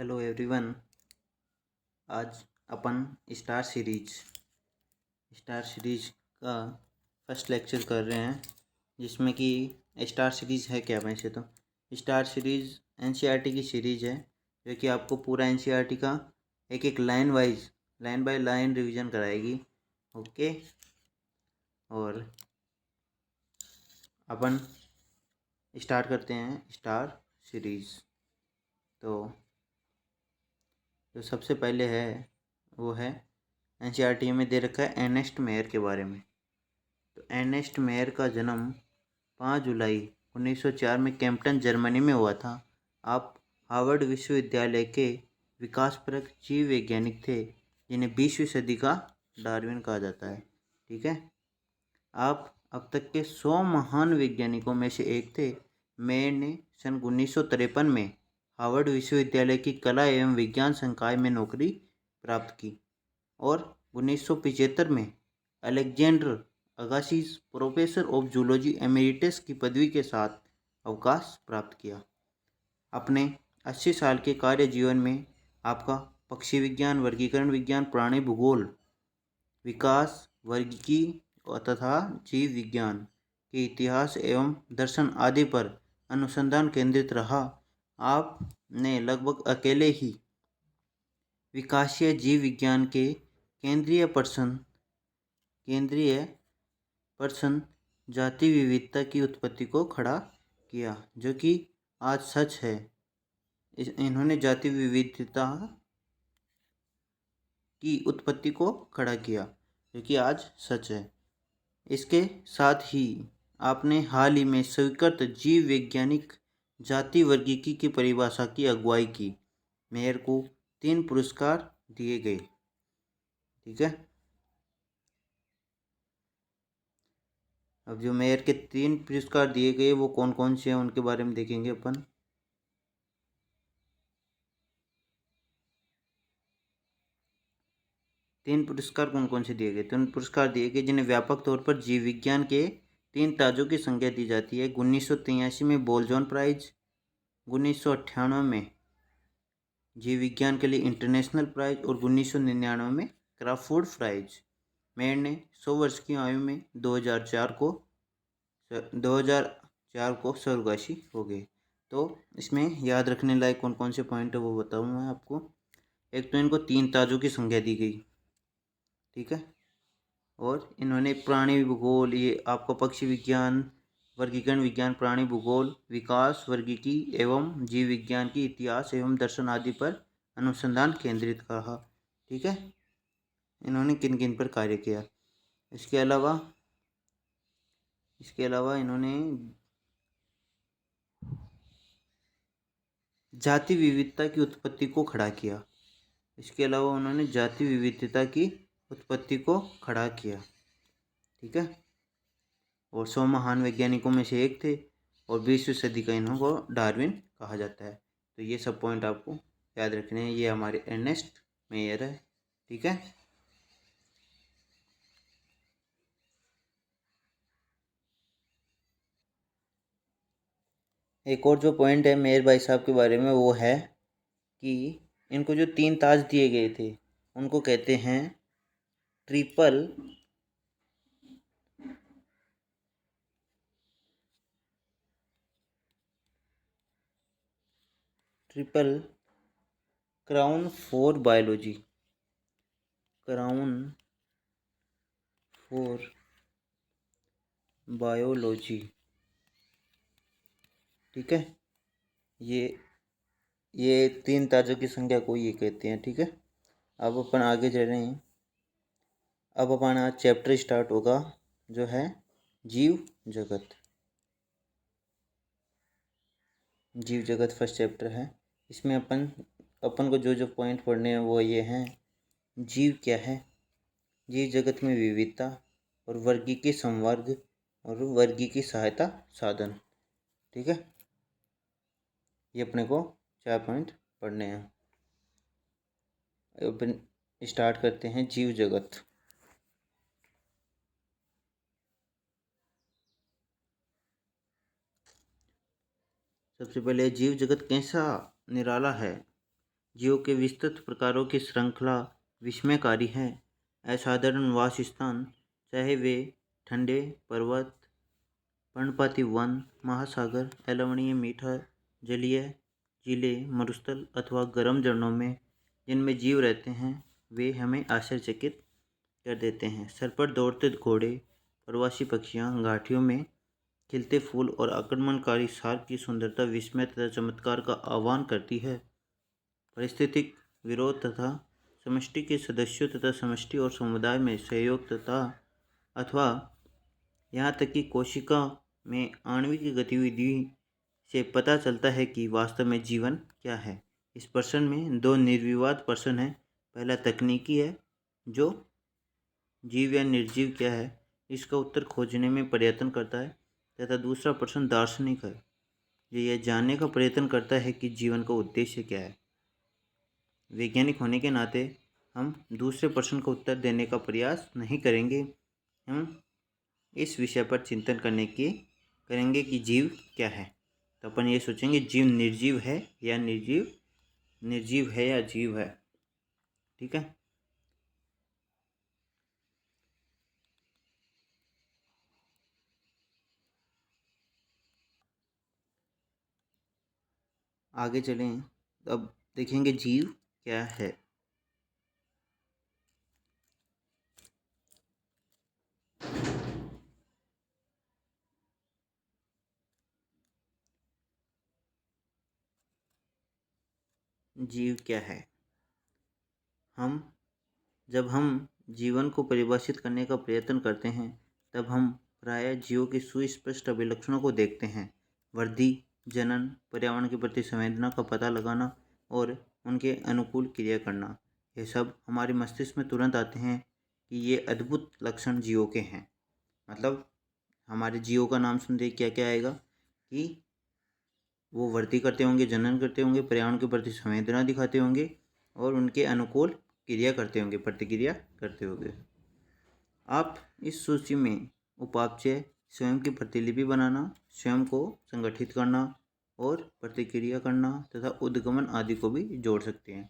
Hello everyone. आज अपन star series का first lecture कर रहे हैं, जिसमें कि स्टार सीरीज है क्या। वैसे तो स्टार सीरीज एनसीईआरटी की सीरीज है, जो कि आपको पूरा एनसीईआरटी का एक एक लाइन बाय लाइन रिवीजन कराएगी। ओके, और अपन स्टार्ट करते हैं स्टार सीरीज। तो जो सबसे पहले है वो है एनसीईआरटी में दे रखा है अर्नेस्ट मेयर के बारे में। तो अर्नेस्ट मेयर का जन्म 5 जुलाई 1904 में कैम्पटन जर्मनी में हुआ था। आप हार्वर्ड विश्वविद्यालय के विकासपरक जीव वैज्ञानिक थे, जिन्हें 20वीं सदी का डार्विन कहा जाता है। ठीक है, आप अब तक के 100 महान वैज्ञानिकों में से एक थे। मेयर ने सन 1953 में हार्वर्ड विश्वविद्यालय की कला एवं विज्ञान संकाय में नौकरी प्राप्त की और 1975 में Alexander Agassiz professor of zoology emeritus की पदवी के साथ अवकाश प्राप्त किया। अपने 80 साल के कार्य जीवन में आपका पक्षी विज्ञान, वर्गीकरण विज्ञान, प्राणी भूगोल, विकास, वर्गीकी तथा जीव विज्ञान के इतिहास एवं दर्शन आदि पर अनुसंधान केंद्रित रहा। आपने लगभग अकेले ही विकासीय जीव विज्ञान के केंद्रीय पर्सन जाति विविधता की उत्पत्ति को खड़ा किया, जो कि आज सच है। इन्होंने जाति विविधता की उत्पत्ति को खड़ा किया, जो कि आज सच है। इसके साथ ही आपने हाल ही में स्वीकृत जीव वैज्ञानिक जाति वर्गीकी की परिभाषा की अगुवाई की। मेयर को 3 पुरस्कार दिए गए। ठीक है, अब जो मेयर के 3 पुरस्कार दिए गए वो कौन कौन से हैं, उनके बारे में देखेंगे अपन। तीन पुरस्कार कौन कौन से दिए गए? 3 पुरस्कार दिए गए जिन्हें व्यापक तौर पर जीव विज्ञान के 3 ताजों की संज्ञा दी जाती है। 1983 में बोल्जमैन प्राइज, 1998 में जीव विज्ञान के लिए इंटरनेशनल प्राइज और 1999 में क्राफोर्ड प्राइज। मेयर ने 100 वर्ष की आयु में 2004 को स्वर्गवासी हो गए। तो इसमें याद रखने लायक कौन कौन से पॉइंट है वो बताऊँ मैं आपको। एक तो इनको 3 ताजों की संज्ञा दी गई। ठीक है, और इन्होंने प्राणी भूगोल, ये आपका पक्षी विज्ञान, वर्गीकरण विज्ञान, प्राणी भूगोल, विकास, वर्गीकी एवं जीव विज्ञान की इतिहास एवं दर्शन आदि पर अनुसंधान केंद्रित कहा। ठीक है, इन्होंने किन किन पर कार्य किया। इसके अलावा इन्होंने जाति विविधता की उत्पत्ति को खड़ा किया। इसके अलावा उन्होंने जाति विविधता की उत्पत्ति को खड़ा किया। ठीक है, और 100 महान वैज्ञानिकों में से एक थे और 20वीं सदी का इन्हों को डार्विन कहा जाता है। तो ये सब पॉइंट आपको याद रखने हैं। ये हमारे अर्नेस्ट मेयर है। ठीक है, एक और जो पॉइंट है मेयर भाई साहब के बारे में वो है कि इनको जो 3 ताज दिए गए थे उनको कहते हैं ट्रिपल क्राउन फॉर बायोलॉजी। ठीक है, ये 3 ताजों की संख्या को ये कहते हैं। ठीक है, अब अपन आगे चल रहे हैं। अब अपना चैप्टर स्टार्ट होगा जो है जीव जगत। जीव जगत फर्स्ट चैप्टर है। इसमें अपन को जो पॉइंट पढ़ने हैं वो ये हैं। जीव क्या है, जीव जगत में विविधता और वर्गीकी संवर्ग और वर्गीकी सहायता साधन। ठीक है, ये अपने को 4 पॉइंट पढ़ने हैं। अपन स्टार्ट करते हैं जीव जगत। सबसे पहले जीव जगत कैसा निराला है। जीवों के विस्तृत प्रकारों की श्रृंखला विस्मयकारी है। असाधारण वास स्थान, चाहे वे ठंडे पर्वत, पर्णपाती वन, महासागर, अलवणीय मीठा जलीय जिले, मरुस्थल अथवा गर्म झरनों में जिनमें जीव रहते हैं, वे हमें आश्चर्यचकित कर देते हैं। सर पर दौड़ते घोड़े, प्रवासी पक्षियाँ, घाटियों में खिलते फूल और आक्रमणकारी सार्क की सुंदरता विस्मय तथा चमत्कार का आह्वान करती है। पारिस्थितिक विरोध तथा समष्टि के सदस्यों तथा समष्टि और समुदाय में सहयोग तथा अथवा यहाँ तक कि कोशिका में आणविक गतिविधि से पता चलता है कि वास्तव में जीवन क्या है। इस प्रश्न में दो निर्विवाद प्रश्न हैं। पहला तकनीकी है, जो जीव या निर्जीव क्या है इसका उत्तर खोजने में प्रयत्न करता है, तथा दूसरा प्रश्न दार्शनिक है, जो यह जानने का प्रयत्न करता है कि जीवन का उद्देश्य क्या है। वैज्ञानिक होने के नाते हम दूसरे प्रश्न का उत्तर देने का प्रयास नहीं करेंगे। हम इस विषय पर चिंतन करेंगे कि जीव क्या है। तो अपन ये सोचेंगे जीव निर्जीव है या निर्जीव है या जीव है। ठीक है। आगे चलें, अब देखेंगे जीव क्या है। जीव क्या है। जब हम जीवन को परिभाषित करने का प्रयत्न करते हैं, तब हम प्रायः जीवों के सुस्पष्ट अभिलक्षणों को देखते हैं। वृद्धि, जनन, पर्यावरण के प्रति संवेदना का पता लगाना और उनके अनुकूल क्रिया करना, ये सब हमारे मस्तिष्क में तुरंत आते हैं कि ये अद्भुत लक्षण जीवों के हैं। मतलब हमारे जीवों का नाम सुनते क्या क्या आएगा कि वो वृद्धि करते होंगे, जनन करते होंगे, पर्यावरण के प्रति संवेदना दिखाते होंगे और उनके अनुकूल क्रिया करते होंगे, प्रतिक्रिया करते होंगे। आप इस सूची में उपापचय, स्वयं की प्रतिलिपि बनाना, स्वयं को संगठित करना और प्रतिक्रिया करना तथा उद्गमन आदि को भी जोड़ सकते हैं।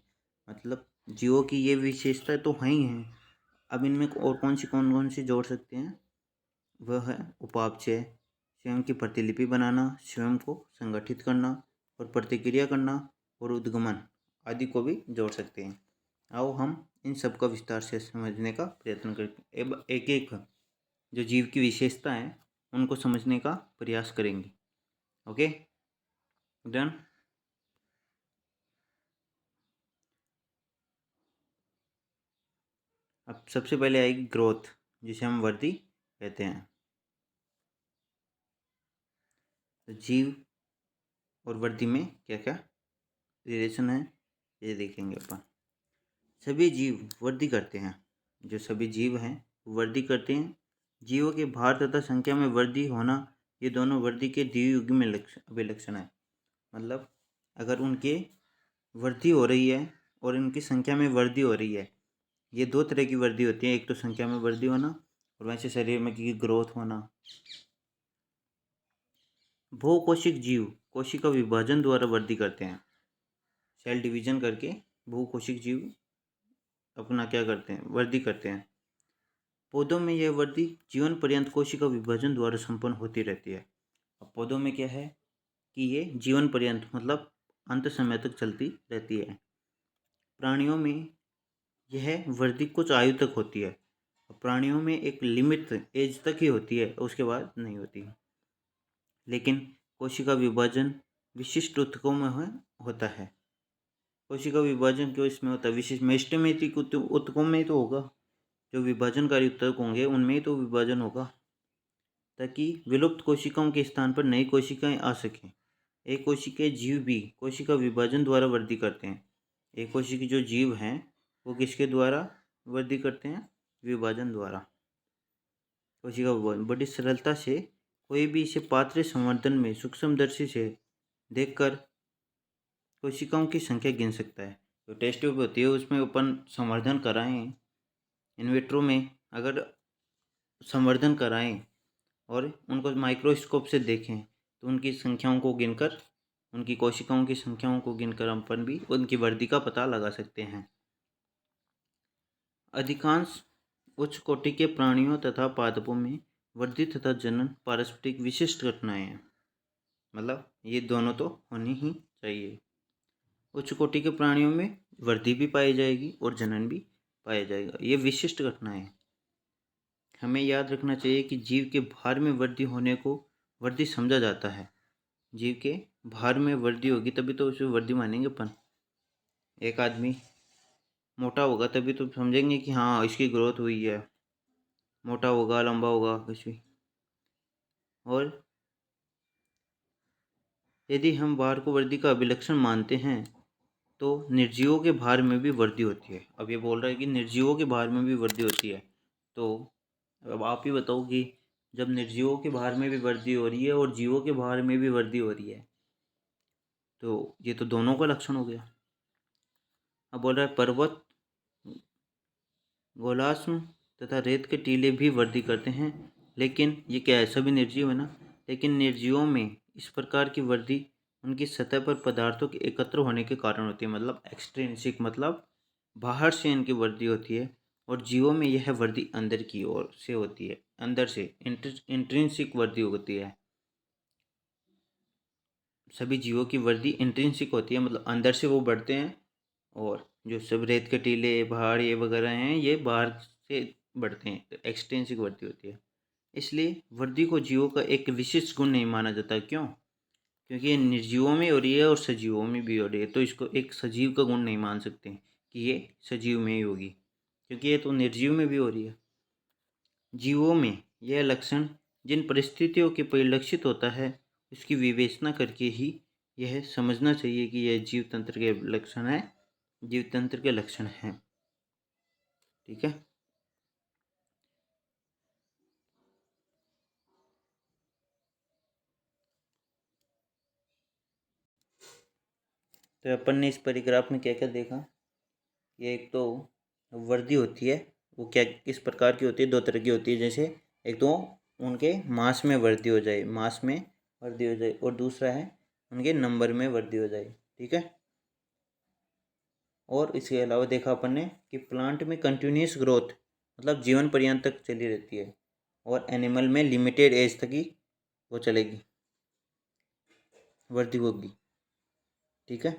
मतलब जीवों की ये विशेषता तो हैं ही हैं। अब इनमें और कौन कौन सी जोड़ सकते हैं? वह है उपापचय, स्वयं की प्रतिलिपि बनाना, स्वयं को संगठित करना और प्रतिक्रिया करना और उद्गमन आदि को भी जोड़ सकते हैं। आओ हम इन सब का विस्तार से समझने का प्रयत्न करते हैं। एक एक जो जीव की विशेषता है उनको समझने का प्रयास करेंगे। Okay, done. अब सबसे पहले आएगी ग्रोथ, जिसे हम वृद्धि कहते हैं। तो जीव और वृद्धि में क्या क्या रिलेशन है ये देखेंगे अपन। सभी जीव वृद्धि करते हैं। जो सभी जीव हैं वृद्धि करते हैं। जीवों के भार तथा संख्या में वृद्धि होना, ये दोनों वृद्धि के द्वियुगी अभिलक्षण है। मतलब अगर उनके वृद्धि हो रही है और इनकी संख्या में वृद्धि हो रही है, ये दो तरह की वृद्धि होती है। एक तो संख्या में वृद्धि होना और वैसे शरीर में की ग्रोथ होना। बहुकोशिक जीव कोशिका विभाजन द्वारा वृद्धि करते हैं। सेल डिवीजन करके बहुकोशिक जीव अपना क्या करते हैं, वृद्धि करते हैं। पौधों में यह वृद्धि जीवन पर्यंत कोशिका विभाजन द्वारा संपन्न होती रहती है। अब पौधों में क्या है कि ये जीवन पर्यंत मतलब अंत समय तक चलती रहती है। प्राणियों में यह वृद्धि कुछ आयु तक होती है। प्राणियों में एक लिमिट एज तक ही होती है, उसके बाद नहीं होती। लेकिन कोशिका विभाजन विशिष्ट ऊतकों में होता है। कोशिका विभाजन क्यों इसमें होता है? विशिष्ट मेस्टेमेटिक ऊतकों में ही तो होगा। जो विभाजनकारी ऊतक होंगे उनमें ही तो विभाजन होगा, ताकि विलुप्त कोशिकाओं के स्थान पर नई कोशिकाएं आ सकें। एक कोशिकीय जीव भी कोशिका विभाजन द्वारा वृद्धि करते हैं। एक कोशिकीय जो जीव हैं वो किसके द्वारा वृद्धि करते हैं? विभाजन द्वारा। कोशिका विभाजन बड़ी सरलता से कोई भी इसे पात्र संवर्धन में सूक्ष्मदर्शी से देखकर कोशिकाओं की संख्या गिन सकता है। तो टेस्ट ट्यूब होती है, उसमें अपन संवर्धन कराएं, इनविट्रो में अगर संवर्धन कराएं और उनको माइक्रोस्कोप से देखें तो उनकी संख्याओं को गिनकर उनकी कोशिकाओं की संख्याओं को गिनकर अपन भी उनकी वृद्धि का पता लगा सकते हैं। अधिकांश उच्च कोटि के प्राणियों तथा पादपों में वृद्धि तथा जनन पारस्परिक विशिष्ट घटनाएं हैं। मतलब ये दोनों तो होनी ही चाहिए। उच्च कोटि के प्राणियों में वृद्धि भी पाई जाएगी और जनन भी पाया जाएगा। ये विशिष्ट घटनाएं हैं। हमें याद रखना चाहिए कि जीव के भार में वृद्धि होने को वृद्धि समझा जाता है। जीव के भार में वृद्धि होगी तभी तो उसे वृद्धि मानेंगे अपन। एक आदमी मोटा होगा तभी तो समझेंगे कि हाँ इसकी ग्रोथ हुई है, मोटा होगा, लंबा होगा कुछ भी। और यदि हम भार को वृद्धि का अभिलक्षण मानते हैं तो निर्जीवों के भार में भी वृद्धि होती है। अब ये बोल रहा है कि निर्जीवों के भार में भी वृद्धि होती है, तो अब आप ही बताओ कि जब निर्जीवों के भार में भी वृद्धि हो रही है और जीवों के भार में भी वृद्धि हो रही है तो ये तो दोनों का लक्षण हो गया। अब बोल रहा है पर्वत, गोलाश्म तथा रेत के टीले भी वृद्धि करते हैं, लेकिन ये क्या है, सभी निर्जीव है ना। लेकिन निर्जीवों में इस प्रकार की वृद्धि उनकी सतह पर पदार्थों के एकत्र होने के कारण होती है। मतलब एक्सट्रिंसिक, मतलब बाहर से इनकी वृद्धि होती है। और जीवों में यह वृद्धि अंदर की ओर से होती है, अंदर से इंट्रिंसिक वृद्धि होती है। सभी जीवों की वृद्धि इंट्रिंसिक होती है, मतलब अंदर से वो बढ़ते हैं। और जो सब रेत के टीले, पहाड़ ये वगैरह हैं, ये बाहर से बढ़ते हैं, तो एक्सट्रिंसिक वृद्धि होती है। इसलिए वृद्धि को जीवों का एक विशिष्ट गुण नहीं माना जाता। क्यों? क्योंकि ये निर्जीवों में हो रही है और सजीवों में भी हो रही है, तो इसको एक सजीव का गुण नहीं मान सकते कि ये सजीव में ही होगी, क्योंकि ये तो निर्जीव में भी हो रही है। जीवों में यह लक्षण जिन परिस्थितियों के परिलक्षित होता है उसकी विवेचना करके ही यह समझना चाहिए कि यह जीव तंत्र के लक्षण है, जीव तंत्र के लक्षण हैं। ठीक है। तो अपन ने इस परिग्राफ में क्या क्या देखा, ये एक तो वृद्धि होती है, वो क्या किस प्रकार की होती है, दो तरह की होती है। जैसे एक तो उनके मास में वृद्धि हो जाए, मास में वृद्धि हो जाए, और दूसरा है उनके नंबर में वृद्धि हो जाए। ठीक है। और इसके अलावा देखा अपन ने कि प्लांट में कंटिन्यूस ग्रोथ, मतलब जीवन पर्यंत तक चली रहती है, और एनिमल में लिमिटेड एज तक ही वो चलेगी, वृद्धि होगी। ठीक है।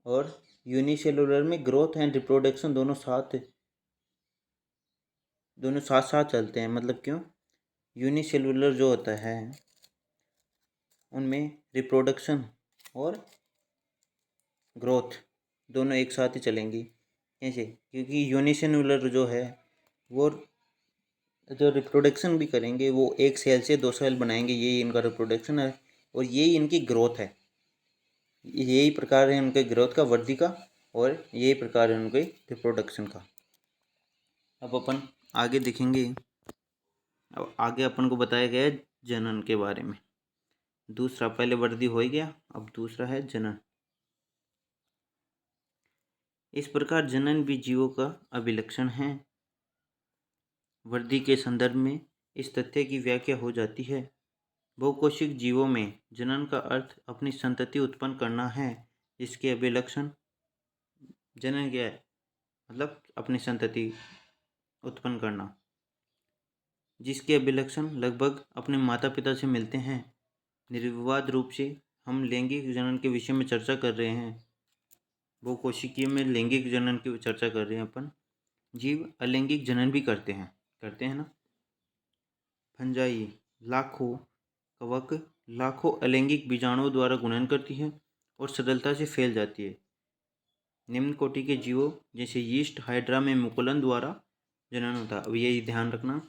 और यूनिसेलुलर में ग्रोथ एंड रिप्रोडक्शन दोनों साथ साथ चलते हैं। मतलब क्यों? यूनिसेलुलर जो होता है उनमें रिप्रोडक्शन और ग्रोथ दोनों एक साथ ही चलेंगी। कैसे? क्योंकि यूनिसेलुलर जो है वो जो रिप्रोडक्शन भी करेंगे वो एक सेल से दो सेल बनाएंगे, यही इनका रिप्रोडक्शन है और यही इनकी ग्रोथ है। यही प्रकार है उनके ग्रोथ का, वृद्धि का, और यही प्रकार है उनके रिप्रोडक्शन का। अब अपन आगे देखेंगे। अब आगे अपन को बताया गया है जनन के बारे में। दूसरा, पहले वृद्धि हो ही गया, अब दूसरा है जनन। इस प्रकार जनन भी जीवों का अभिलक्षण है। वृद्धि के संदर्भ में इस तथ्य की व्याख्या हो जाती है, बहुकोशिक जीवों में जनन का अर्थ अपनी संतति उत्पन्न करना है, जिसके अभिलक्षण जनन क्या है, मतलब अपनी संतति उत्पन्न करना, जिसके अभिलक्षण लगभग अपने माता पिता से मिलते हैं। निर्विवाद रूप से हम लैंगिक जनन के विषय में चर्चा कर रहे हैं। बहुकोशिकीय में लैंगिक जनन की चर्चा कर रहे हैं अपन। जीव अलैंगिक जनन भी करते हैं ना। फंजाई लाखों कवक लाखों अलैंगिक बीजाणुओं द्वारा गुणन करती है और सरलता से फैल जाती है। निम्न कोटि के जीवों जैसे यीस्ट, हाइड्रा में मुकुलन द्वारा जनन होता है। अब यही ध्यान रखना,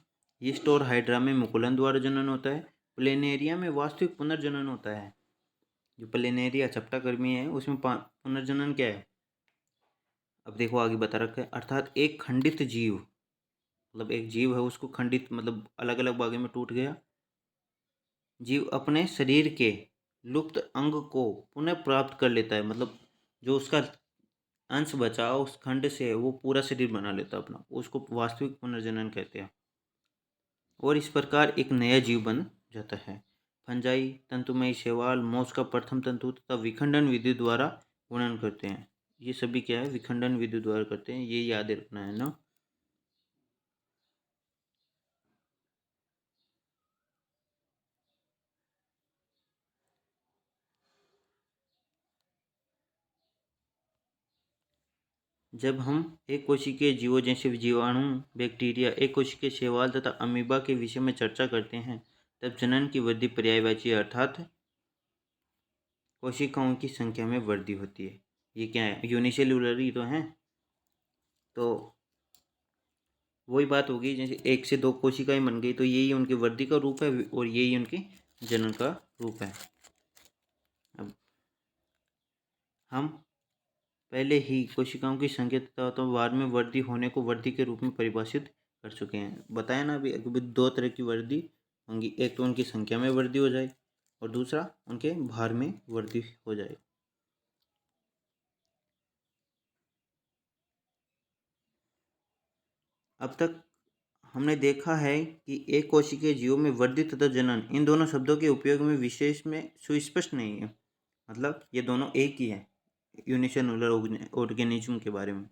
यीस्ट और हाइड्रा में मुकुलन द्वारा जनन होता है। प्लेनेरिया में वास्तविक पुनर्जनन होता है। जो प्लेनेरिया चपटाकर्मी है उसमें पुनर्जनन क्या है, अब देखो आगे बता रखा है। अर्थात एक खंडित जीव, मतलब एक जीव है उसको खंडित, मतलब अलग अलग भागों में टूट गया। जीव अपने शरीर के लुप्त अंग को पुनः प्राप्त कर लेता है, मतलब जो उसका अंश बचा उस खंड से वो पूरा शरीर बना लेता है अपना, उसको वास्तविक पुनर्जनन कहते हैं। और इस प्रकार एक नया जीव बन जाता है। फंजाई, तंतुमयी शैवाल, मौस का प्रथम तंतु तथा विखंडन विधि द्वारा गुणन करते हैं। ये सभी क्या है, विखंडन विधि द्वारा करते हैं, ये याद रखना है ना। जब हम एक कोशिकीय जीवों जैसे जीवाणु, बैक्टीरिया, एक कोशिकीय शैवाल तथा अमीबा के विषय में चर्चा करते हैं, तब जनन की वृद्धि पर्यायवाची अर्थात कोशिकाओं की संख्या में वृद्धि होती है। ये क्या है, यूनिसेल्युलर ही तो है। तो वही बात होगी, जैसे 1 से 2 कोशिकाएं बन गई तो यही उनकी वृद्धि का रूप है और यही उनके जनन का रूप है। अब हम पहले ही कोशिकाओं की संख्या तथा तो बाद में वृद्धि होने को वृद्धि के रूप में परिभाषित कर चुके हैं। बताया ना अभी 2 तरह की वृद्धि होंगी, एक तो उनकी संख्या में वृद्धि हो जाए और दूसरा उनके भार में वृद्धि हो जाए। अब तक हमने देखा है कि एक कोशिकीय जीवों में वृद्धि तथा जनन, इन दोनों शब्दों के उपयोग में विशेष में सुस्पष्ट नहीं है, मतलब ये दोनों एक ही है यूनिसेल्युलर ऑर्गेनिज्म के बारे में।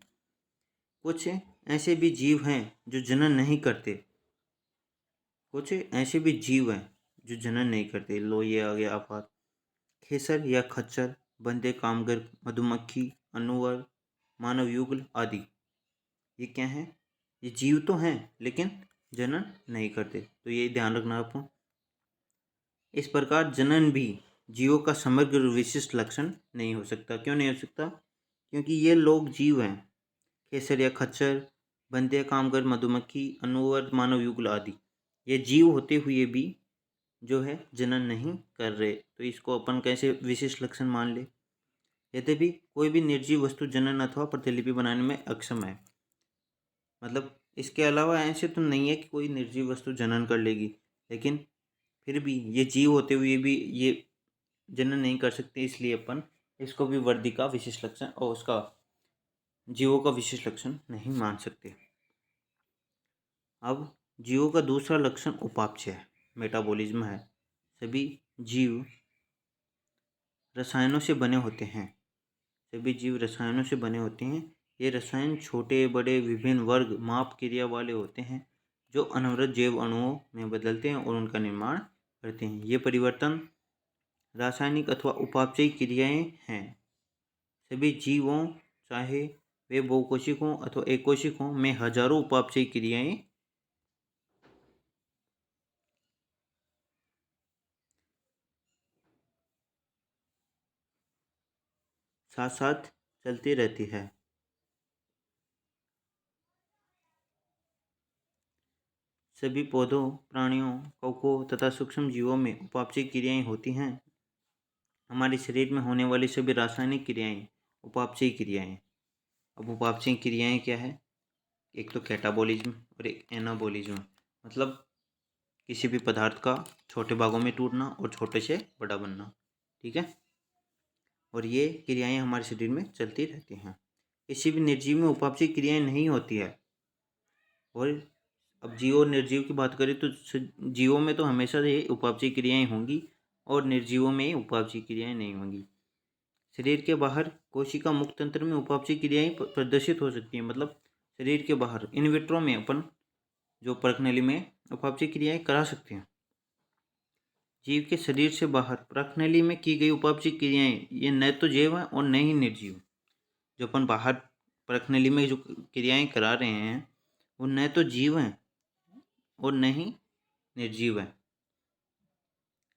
कुछ ऐसे भी जीव हैं जो जनन नहीं करते, कुछ ऐसे भी जीव हैं जो जनन नहीं करते। लो ये आ गया आपात। खेसर या खच्चर, बंदे, कामगर, मधुमक्खी, अनुवर, मानव युगल आदि, ये क्या है, ये जीव तो हैं लेकिन जनन नहीं करते, तो ये ध्यान रखना आपको। इस प्रकार जनन भी जीवों का समग्र विशिष्ट लक्षण नहीं हो सकता। क्यों नहीं हो सकता, क्योंकि ये लोग जीव हैं, केसर या खच्चर, बंदे, कामगर, मधुमक्खी, अनुवर, मानव युगल आदि, ये जीव होते हुए भी जो है जनन नहीं कर रहे, तो इसको अपन कैसे विशिष्ट लक्षण मान ले। यद्यपि कोई भी निर्जीव वस्तु जनन अथवा प्रतिलिपि बनाने में अक्षम है, मतलब इसके अलावा ऐसे तो नहीं है कि कोई निर्जीव वस्तु जनन कर लेगी, लेकिन फिर भी ये जीव होते हुए भी ये जनन नहीं कर सकते, इसलिए अपन इसको भी वृद्धि का विशिष्ट लक्षण और उसका जीवों का विशिष्ट लक्षण नहीं मान सकते। अब जीवों का दूसरा लक्षण उपापचय है, मेटाबॉलिज्म है। सभी जीव रसायनों से बने होते हैं, सभी जीव रसायनों से बने होते हैं। ये रसायन छोटे बड़े विभिन्न वर्ग माप क्रिया वाले होते हैं जो अनवरत जैव अणुओं में बदलते हैं और उनका निर्माण करते हैं। ये परिवर्तन रासायनिक अथवा उपापचयी क्रियाएं हैं। सभी जीवों, चाहे वे बहुकोशिक हों अथवा एककोशिक हों, में हजारों उपापचयी क्रियाएं साथ साथ चलती रहती है। सभी पौधों, प्राणियों, कवकों तथा सूक्ष्म जीवों में उपापचयी क्रियाएं होती हैं। हमारे शरीर में होने वाली सभी रासायनिक क्रियाएं उपापचयी क्रियाएं। अब उपापचयी क्रियाएं क्या है, एक तो कैटाबॉलिज्म और एक एनाबॉलिज्म, मतलब किसी भी पदार्थ का छोटे भागों में टूटना और छोटे से बड़ा बनना, ठीक है। और ये क्रियाएं हमारे शरीर में चलती रहती हैं। किसी भी निर्जीव में उपापचयी क्रियाएं नहीं होती है। और अब जीव और निर्जीव की बात करें तो जीवों में तो हमेशा ये उपापचयी क्रियाएं होंगी और निर्जीवों में उपापचयी क्रियाएं नहीं होंगी। शरीर के बाहर कोशिका मुक्त तंत्र में उपापचयी क्रियाएं प्रदर्शित हो सकती हैं, मतलब शरीर के बाहर इन विट्रो में अपन जो परखनली में उपापचयी क्रियाएं करा सकते हैं। जीव के शरीर से बाहर प्रखनली में की गई उपापचयी क्रियाएं ये न तो जैव हैं और न ही निर्जीव। जो अपन बाहर प्रखनली में जो क्रियाएं करा रहे हैं वो न तो जीव हैं और न ही निर्जीव हैं।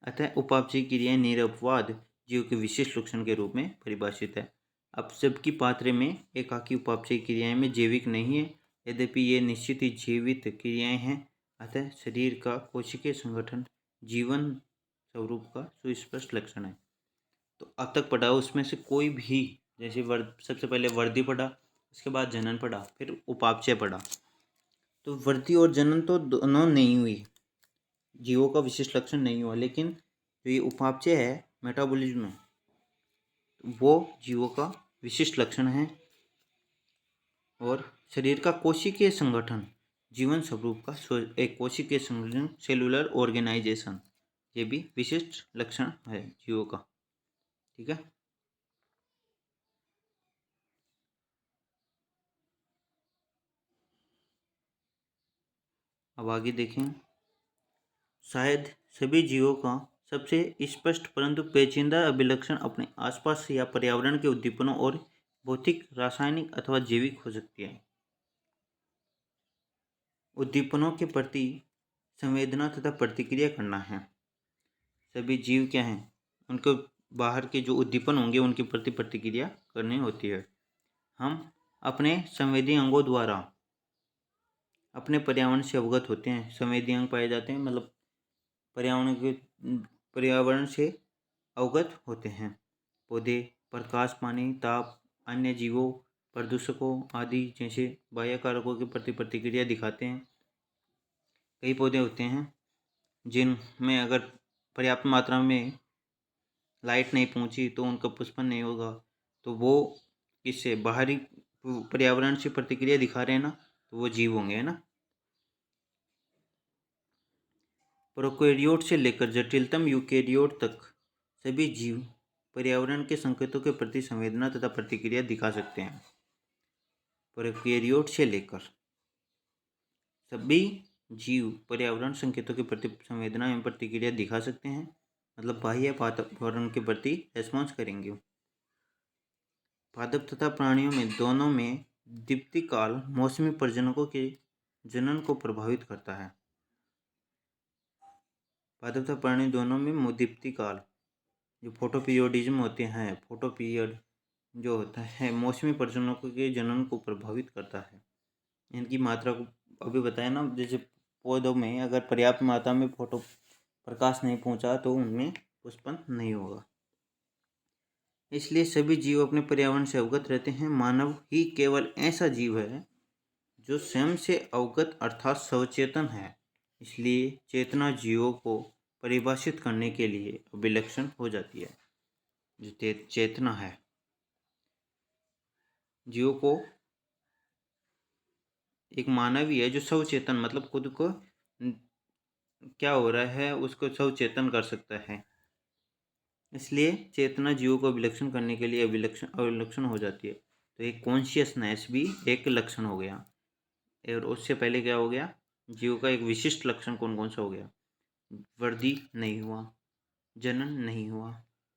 अतः उपापचयी क्रियाएं निरपवाद जीव के विशिष्ट लक्षण के रूप में परिभाषित है। अब सबकी पात्रे में एकाकी उपापचयी क्रियाएं में जैविक नहीं है, यद्यपि ये निश्चित ही जीवित क्रियाएं हैं। अतः शरीर का कोशिकीय संगठन जीवन स्वरूप का सुस्पष्ट लक्षण है। तो अब तक पढ़ा उसमें से कोई भी, जैसे सबसे पहले वृद्धि पढ़ा, उसके बाद जनन पढ़ा, फिर उपापचय पढ़ा। तो वृद्धि और जनन तो दोनों नहीं हुई, जीवों का विशिष्ट लक्षण नहीं हुआ, लेकिन जो ये उपापचय है मेटाबॉलिज्म में, वो जीवों का विशिष्ट लक्षण है। और शरीर का कोशिकीय संगठन जीवन स्वरूप का एक कोशिकीय संगठन, सेलुलर ऑर्गेनाइजेशन, ये भी विशिष्ट लक्षण है जीवों का। ठीक है। अब आगे देखें। शायद सभी जीवों का सबसे स्पष्ट परंतु पेचीदा अभिलक्षण अपने आसपास या पर्यावरण के उद्दीपनों और भौतिक, रासायनिक अथवा जैविक हो सकती है। उद्दीपनों के प्रति संवेदना तथा प्रतिक्रिया करना है। सभी जीव क्या हैं, उनको बाहर के जो उद्दीपन होंगे उनके प्रति प्रतिक्रिया करनी होती है। हम अपने संवेदी अंगों द्वारा अपने पर्यावरण से अवगत होते हैं। संवेदी अंग पाए जाते हैं, मतलब पर्यावरण से अवगत होते हैं। पौधे प्रकाश, पानी, ताप, अन्य जीवों, प्रदूषकों आदि जैसे बाह्य कारकों के प्रति प्रतिक्रिया दिखाते हैं। कई पौधे होते हैं जिनमें अगर पर्याप्त मात्रा में लाइट नहीं पहुंची तो उनका पुष्पन नहीं होगा, तो वो किससे, बाहरी पर्यावरण से प्रतिक्रिया दिखा रहे हैं ना, तो वो जीव होंगे, है ना। प्रोकैरियोट से लेकर जटिलतम यूकेरियोट तक सभी जीव पर्यावरण के संकेतों के प्रति संवेदना तथा प्रतिक्रिया दिखा सकते हैं। प्रोकैरियोट से लेकर सभी जीव पर्यावरण संकेतों के प्रति संवेदना एवं प्रतिक्रिया दिखा सकते हैं, मतलब बाह्य वातावरण के प्रति रेस्पॉन्स करेंगे। पादप तथा प्राणियों में दोनों में दीप्ति काल मौसमी प्रजनकों के जनन को प्रभावित करता है। पादप तथा प्राणी दोनों में दीप्ति काल, जो फोटोपीरियोडिज्म होते हैं, फोटोपीरियड जो होता है, मौसमी प्रजनकों के जनन को प्रभावित करता है। इनकी मात्रा को अभी बताया ना, जैसे पौधों में अगर पर्याप्त मात्रा में फोटो प्रकाश नहीं पहुंचा तो उनमें पुष्पन नहीं होगा। इसलिए सभी जीव अपने पर्यावरण से अवगत रहते हैं। मानव ही केवल ऐसा जीव है जो स्वयं से अवगत अर्थात सचेतन है। इसलिए चेतना जीवों को परिभाषित करने के लिए अभिलक्षण हो जाती है। जो चेतना है जीवों को, एक मानव ही है जो सचेतन, मतलब खुद को क्या हो रहा है उसको सचेतन कर सकता है। इसलिए चेतना जीवों को अभिलक्षण करने के लिए अभिलक्षण हो जाती है। तो एक कॉन्शियसनेस भी एक लक्षण हो गया। और उससे पहले क्या हो गया, जीव का एक विशिष्ट लक्षण कौन कौन सा हो गया, वृद्धि नहीं हुआ, जनन नहीं हुआ,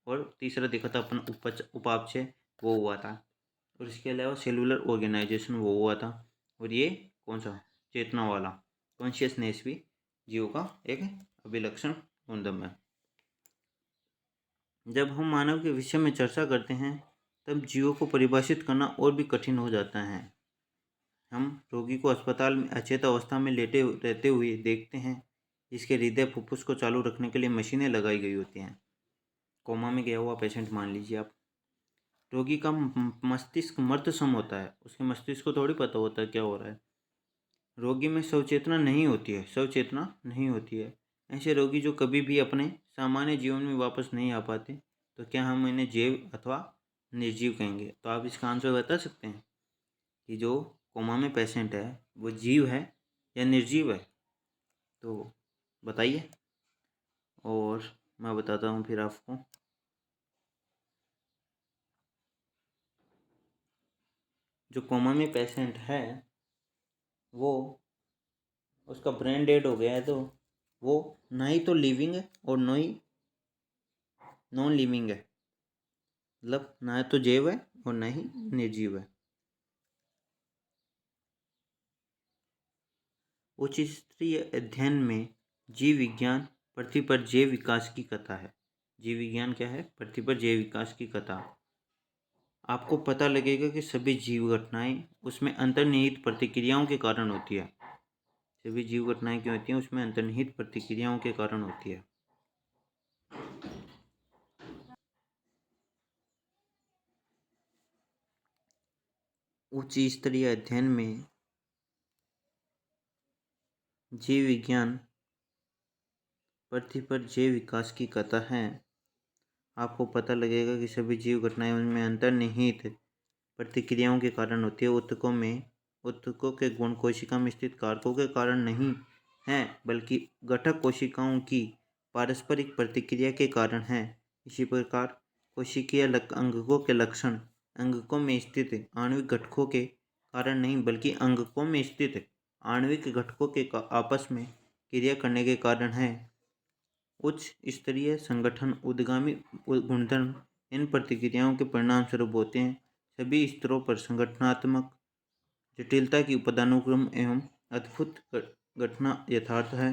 और तीसरा देखा था अपन उपापचय, वो हुआ था, और इसके अलावा सेलुलर ऑर्गेनाइजेशन वो हुआ था। और ये कौन सा, चेतना वाला कॉन्शियसनेस भी जीव का एक अभिलक्षण गुणधर्म है। जब हम मानव के विषय में चर्चा करते हैं तब जीवों को परिभाषित करना और भी कठिन हो जाता है। हम रोगी को अस्पताल में अचेत अवस्था में लेटे रहते हुए देखते हैं, जिसके हृदय फुफ्फुस को चालू रखने के लिए मशीनें लगाई गई होती हैं। कोमा में गया हुआ पेशेंट मान लीजिए आप। रोगी का मस्तिष्क मर्द सम होता है, उसके मस्तिष्क को थोड़ी पता होता है क्या हो रहा है। रोगी में सचेतना नहीं होती है। ऐसे रोगी जो कभी भी अपने सामान्य जीवन में वापस नहीं आ पाते, तो क्या हम इन्हें जैव अथवा निर्जीव कहेंगे? तो आप इसका आंसर बता सकते हैं कि जो कोमा में पेशेंट है वो जीव है या निर्जीव है? तो बताइए, और मैं बताता हूँ फिर आपको। जो कोमा में पेशेंट है वो, उसका ब्रेन डेड हो गया है, तो वो ना ही तो लिविंग है और ना ही नॉन लिविंग है, मतलब ना तो जैव है और ना ही निर्जीव है। उच्च स्तरीय अध्ययन में जीव विज्ञान पृथ्वी पर जैव विकास की कथा है। जीव विज्ञान क्या है? पृथ्वी पर जैव विकास की कथा। आपको पता लगेगा कि सभी जीव घटनाएं उसमें अंतर्निहित प्रतिक्रियाओं के कारण होती है। सभी जीव घटनाएं क्यों होती हैं? उसमें अंतर्निहित प्रतिक्रियाओं के कारण होती है। उच्च स्तरीय अध्ययन में जीव विज्ञान पृथ्वी पर जैव विकास की कथा है। आपको पता लगेगा कि सभी जीव घटनाएं उनमें अंतर्निहित प्रतिक्रियाओं के कारण होती है। ऊतकों के गुण कोशिका में स्थित कारकों के कारण नहीं हैं, बल्कि घटक कोशिकाओं की पारस्परिक प्रतिक्रिया के कारण है। इसी प्रकार कोशिकीय अंगकों के लक्षण अंगकों में स्थित आणविक घटकों के कारण नहीं बल्कि अंगकों में स्थित आणविक घटकों के आपस में क्रिया करने के कारण है। उच्च स्तरीय संगठन उद्गामी गुणधर्म इन प्रतिक्रियाओं के परिणाम स्वरूप होते हैं। सभी स्तरों पर संगठनात्मक जटिलता की पदानुक्रम एवं अद्भुत घटना यथार्थ है।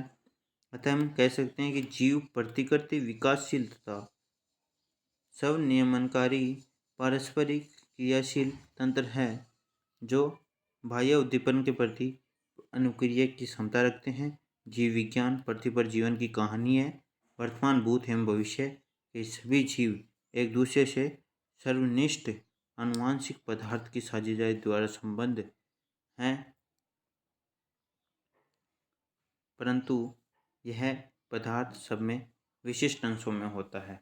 अतः हम कह सकते हैं कि जीव प्रतिकृति विकासशील तथा स्वनियमनकारी पारस्परिक क्रियाशील तंत्र है जो बाह्य उद्दीपन के प्रति अनुक्रिया की क्षमता रखते हैं। जीव विज्ञान पृथ्वी पर जीवन की कहानी है। वर्तमान, भूत एवं भविष्य के सभी जीव एक दूसरे से सर्वनिष्ठ आनुवांशिक पदार्थ की साझेदारी द्वारा संबंध हैं, परंतु यह पदार्थ सब में विशिष्ट अंशों में होता है।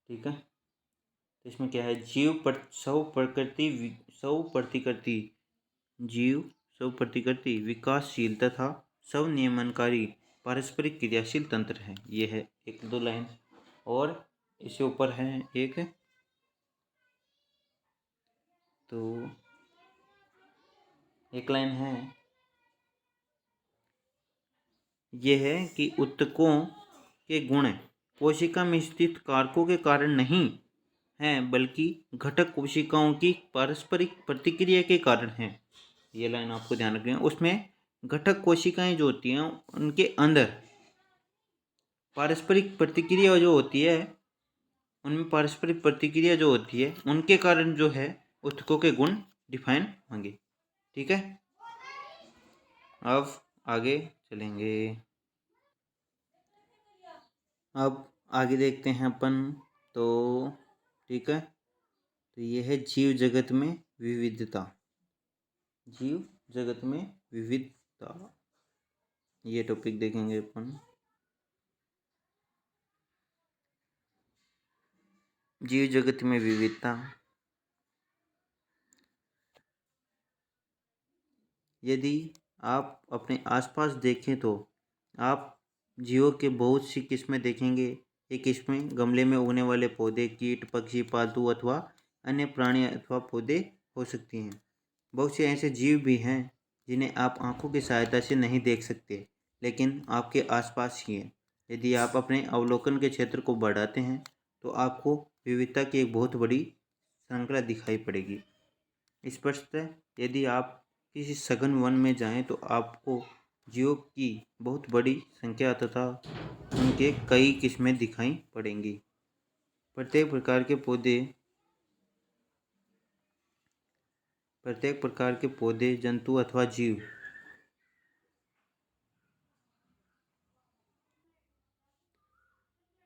ठीक है, तो इसमें क्या है, जीव स्व प्रतिकृति विकासशील तथा स्वनियमनकारी पारस्परिक क्रियाशील तंत्र है। ये है एक दो लाइन और इसके ऊपर है एक, तो एक लाइन है ये है कि ऊतकों के गुण कोशिका में स्थित कारकों के कारण नहीं हैं बल्कि घटक कोशिकाओं की पारस्परिक प्रतिक्रिया के कारण हैं। ये लाइन आपको ध्यान रखनी है। उसमें घटक कोशिकाएं जो होती हैं उनके अंदर पारस्परिक प्रतिक्रिया जो होती है, उनमें पारस्परिक प्रतिक्रिया जो होती है उनके कारण जो है ऊतकों के गुण डिफाइन होंगे। ठीक है, अब आगे चलेंगे। अब आगे देखते हैं अपन, तो ठीक है, तो ये है जीव जगत में विविधता। जीव जगत में विविधता, ये टॉपिक देखेंगे अपन। जीव जगत में विविधता, यदि आप अपने आसपास देखें तो आप जीवों के बहुत सी किस्में देखेंगे। एक किस्में गमले में उगने वाले पौधे, कीट, पक्षी, पालतू अथवा अन्य प्राणी अथवा पौधे हो सकती हैं। बहुत से ऐसे जीव भी हैं जिन्हें आप आंखों की सहायता से नहीं देख सकते, लेकिन आपके आसपास ही हैं। यदि आप अपने अवलोकन के क्षेत्र को बढ़ाते हैं तो आपको विविधता की एक बहुत बड़ी श्रृंखला दिखाई पड़ेगी। स्पष्टतः यदि आप किसी सघन वन में जाएं तो आपको जीवों की बहुत बड़ी संख्या तथा उनके कई किस्में दिखाई पड़ेंगी। प्रत्येक प्रकार के पौधे, जंतु अथवा जीव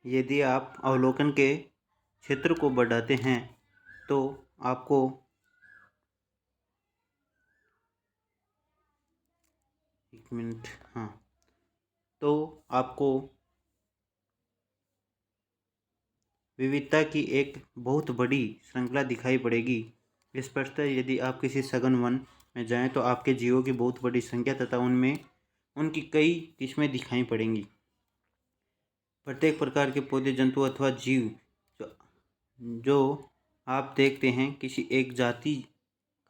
यदि आप अवलोकन के क्षेत्र को बढ़ाते हैं तो आपको तो आपको विविधता की एक बहुत बड़ी श्रृंखला दिखाई पड़ेगी। स्पष्टतः यदि आप किसी सघन वन में जाएं तो आपके जीवों की बहुत बड़ी संख्या तथा उनमें उनकी कई किस्में दिखाई पड़ेंगी। प्रत्येक प्रकार के पौधे, जंतु अथवा जीव जो आप देखते हैं किसी एक जाति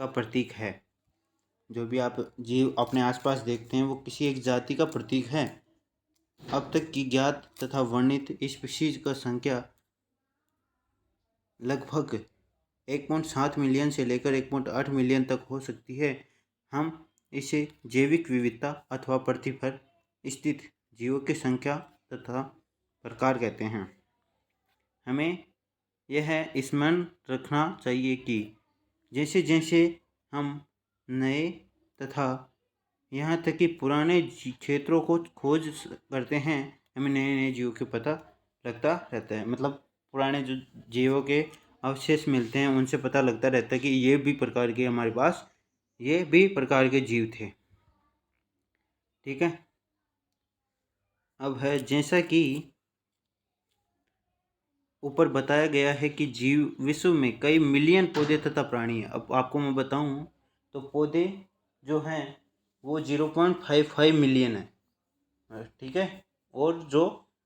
का प्रतीक है। जो भी आप जीव अपने आसपास देखते हैं वो किसी एक जाति का प्रतीक है। अब तक की ज्ञात तथा वर्णित स्पीशीज का संख्या लगभग 1.7 मिलियन से लेकर 1.8 मिलियन तक हो सकती है। हम इसे जैविक विविधता अथवा पृथ्वी पर स्थित जीवों की संख्या तथा प्रकार कहते हैं। हमें यह स्मरण रखना चाहिए कि जैसे जैसे हम नए तथा यहाँ तक कि पुराने क्षेत्रों को खोज करते हैं, हमें नए नए जीवों के पता लगता रहता है। मतलब पुराने जो जीवों के अवशेष मिलते हैं उनसे पता लगता रहता है कि ये भी प्रकार के हमारे पास ये भी प्रकार के जीव थे। ठीक है, अब है जैसा कि ऊपर बताया गया है कि जीव विश्व में कई मिलियन पौधे तथा प्राणी हैं। अब आपको मैं बताऊं तो पौधे जो हैं वो 0.55 मिलियन है। ठीक है, और जो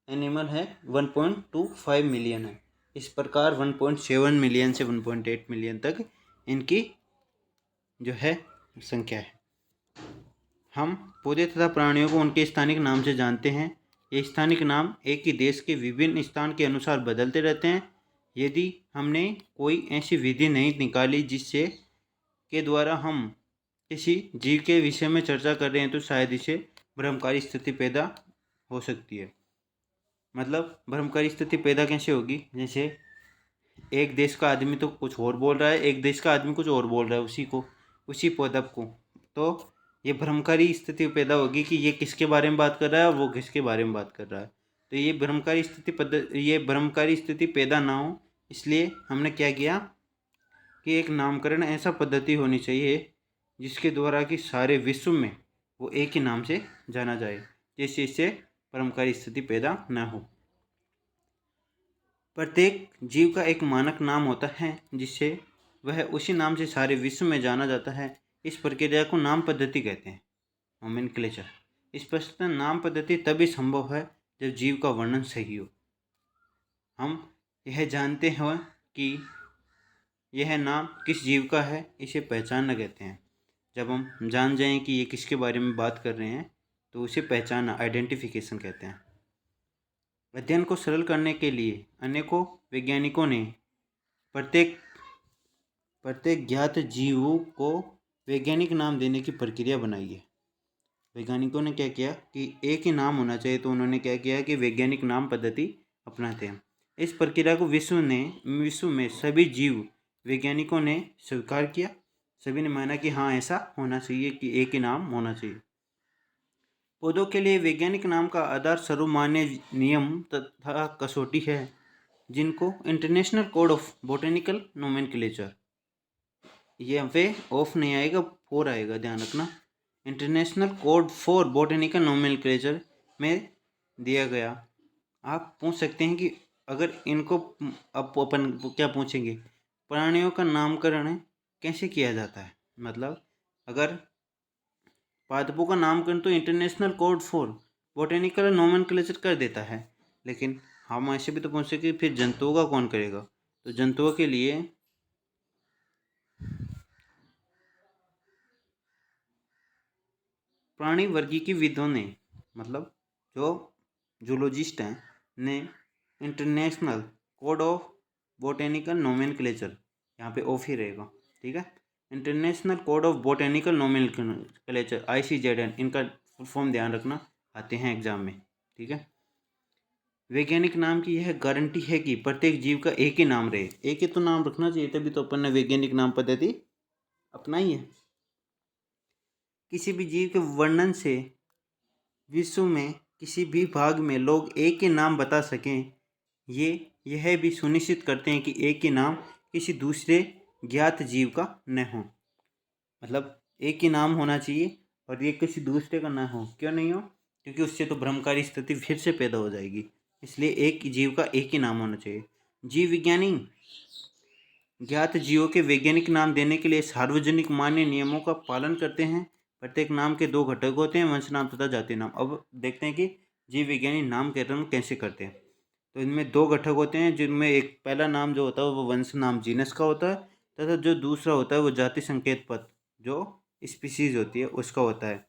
एनिमल है 1.25 मिलियन है। इस प्रकार 1.7 मिलियन से 1.8 मिलियन तक इनकी जो है संख्या है। हम पौधे तथा प्राणियों को उनके स्थानिक नाम से जानते हैं। ये स्थानिक नाम एक ही देश के विभिन्न स्थान के अनुसार बदलते रहते हैं। यदि हमने कोई ऐसी विधि नहीं निकाली जिससे के द्वारा हम किसी जीव के विषय में चर्चा कर रहे हैं तो शायद इसे भ्रमकारी स्थिति पैदा हो सकती है। मतलब भ्रमकारी स्थिति पैदा कैसे होगी? जैसे एक देश का आदमी तो कुछ और बोल रहा है, एक देश का आदमी कुछ और बोल रहा है उसी पदप को, तो ये भ्रमकारी स्थिति पैदा होगी कि ये किसके बारे में बात कर रहा है और वो किसके बारे में बात कर रहा है। तो ये भ्रमकारी स्थिति पैदा ना हो इसलिए हमने क्या किया कि एक नामकरण ऐसा पद्धति होनी चाहिए जिसके द्वारा कि सारे विश्व में वो एक ही नाम से जाना जाए, जिससे इससे भ्रमकारी स्थिति पैदा न हो। प्रत्येक जीव का एक मानक नाम होता है जिससे वह उसी नाम से सारे विश्व में जाना जाता है। इस प्रक्रिया को नाम पद्धति कहते हैं, नोमेनक्लेचर। इस प्रश्न नाम पद्धति तभी संभव है जब जीव का वर्णन सही हो। हम यह जानते हैं कि यह नाम किस जीव का है, इसे पहचानना कहते हैं। जब हम जान जाएं कि ये किसके बारे में बात कर रहे हैं तो उसे पहचानना, आइडेंटिफिकेशन कहते हैं। अध्ययन को सरल करने के लिए अनेकों वैज्ञानिकों ने प्रत्येक ज्ञात जीवों को वैज्ञानिक नाम देने की प्रक्रिया बनाई है। वैज्ञानिकों ने क्या किया कि एक ही नाम होना चाहिए, तो उन्होंने क्या किया कि वैज्ञानिक नाम पद्धति अपनाते हैं। इस प्रक्रिया को विश्व में सभी जीव वैज्ञानिकों ने स्वीकार किया। सभी ने माना कि हाँ ऐसा होना चाहिए कि एक ही नाम होना चाहिए। पौधों के लिए वैज्ञानिक नाम का आधार सर्वमान्य नियम तथा कसौटी है जिनको international code of botanical nomenclature, ये पे ऑफ नहीं आएगा, 4 आएगा, ध्यान रखना। International code for botanical nomenclature में दिया गया। आप पूछ सकते हैं कि अगर इनको अब अपन क्या पूछेंगे, प्राणियों का नामकरण कैसे किया जाता है। मतलब अगर पादपों का नामकरण तो international code for botanical nomenclature कर देता है, लेकिन हम ऐसे भी तो पूछ सकते फिर जंतुओं का कौन करेगा। तो जंतुओं के लिए प्राणी वर्गीकीविदों ने, मतलब जो जूलॉजिस्ट हैं, ने international code of botanical nomenclature, यहाँ पे ऑफ ही रहेगा, ठीक है। International code of botanical nomenclature ICZN, इनका फुल फॉर्म ध्यान रखना, आते हैं एग्जाम में, ठीक है। वैज्ञानिक नाम की यह गारंटी है कि प्रत्येक जीव का एक ही नाम रहे। एक ही तो नाम रखना चाहिए, तभी तो अपन ने वैज्ञानिक नाम पद्धति अपनाई है। किसी भी जीव के वर्णन से विश्व में किसी भी भाग में लोग एक ही नाम बता सकें, यह भी सुनिश्चित करते हैं कि एक ही नाम किसी दूसरे ज्ञात जीव का न हो। मतलब एक ही नाम होना चाहिए और ये किसी दूसरे का ना हो। क्यों नहीं हो? क्योंकि उससे तो भ्रमकारी स्थिति फिर से पैदा हो जाएगी। इसलिए एक जीव का एक ही नाम होना चाहिए। जीव विज्ञानी ज्ञात जीवों के वैज्ञानिक नाम देने के लिए सार्वजनिक मान्य नियमों का पालन करते हैं। प्रत्येक नाम के 2 घटक होते हैं, वंश नाम तथा जाति नाम। अब देखते हैं कि जीव विज्ञानी नामकरण कैसे करते हैं। तो इनमें 2 घटक होते हैं, जिनमें एक पहला नाम जो होता है वो वंश नाम जीनस का होता है, तथा जो दूसरा होता है वो जाति संकेत पद जो स्पीसीज होती है उसका होता है।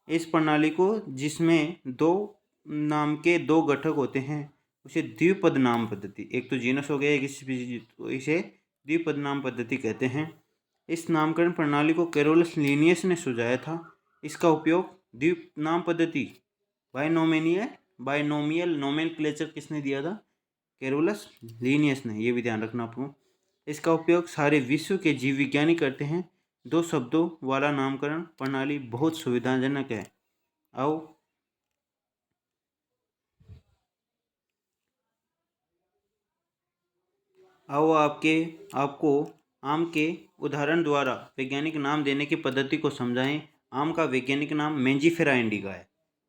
इस प्रणाली को, जिसमें 2 नाम के 2 घटक होते हैं, उसे द्विपद नाम पद्धति, एक तो जीनस हो गया एक स्पीसीज, तो इसे द्विपद नाम पद्धति कहते हैं। इस नामकरण प्रणाली को कैरोलस लिनियस ने सुझाया था। इसका उपयोग द्वीप नाम पद्धति बायनोमियल नोमेनक्लेचर किसने दिया था? कैरोलस लिनियस ने, ये भी ध्यान रखना आपको। इसका उपयोग सारे विश्व के जीव विज्ञानी करते हैं। 2 शब्दों वाला नामकरण प्रणाली बहुत सुविधाजनक है। आओ आपको आम के उदाहरण द्वारा वैज्ञानिक नाम देने की पद्धति को समझाएं। आम का वैज्ञानिक नाम मेंजीफेरा इंडिका है।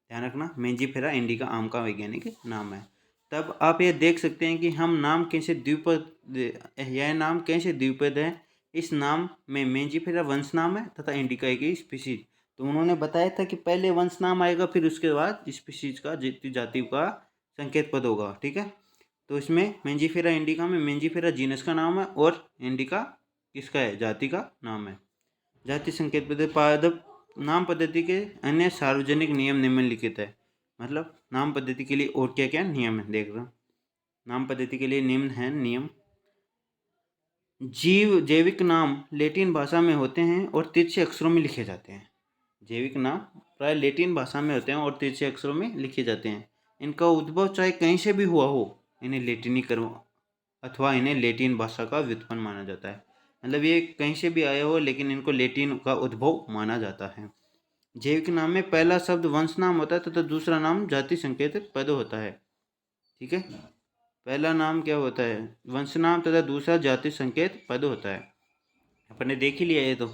ध्यान रखना, मेंजीफेरा इंडिका आम का वैज्ञानिक नाम है। तब आप ये देख सकते हैं कि यह नाम कैसे द्विपद है। इस नाम में मेंजीफेरा वंश नाम है तथा इंडिका एक स्पीसीज। तो उन्होंने बताया था कि पहले वंश नाम आएगा, फिर उसके बाद स्पीशीज का जाति का संकेत पद होगा। ठीक है, तो इसमें मेंजिफेरा इंडिका में मेंजिफेरा जीनस का नाम है और इंडिका किसका है, जाति का नाम है। जाति संकेत पद नाम पद्धति के अन्य सार्वजनिक नियम निम्नलिखित है। मतलब नाम पद्धति के लिए और क्या क्या नियम है देख रहे हो। नाम पद्धति के लिए निम्न है नियम। जैविक नाम लैटिन भाषा में होते हैं और तिरछे अक्षरों में लिखे जाते हैं। जैविक नाम प्राय लैटिन भाषा में होते हैं और तिरछे अक्षरों में लिखे जाते हैं। इनका उद्भव चाहे कहीं से भी हुआ हो, इन्हें लैटिनी कर्म अथवा इन्हें लैटिन भाषा का व्युत्पन्न माना जाता है। मतलब ये कहीं से भी आया हो, लेकिन इनको लैटिन का उद्भव माना जाता है। जैविक नाम में पहला शब्द वंश नाम होता है तथा दूसरा नाम जाति संकेत पद होता है। ठीक है, पहला नाम क्या होता है, वंश नाम, तथा दूसरा जाति संकेत पद होता है। अपने देख ही लिया ये तो।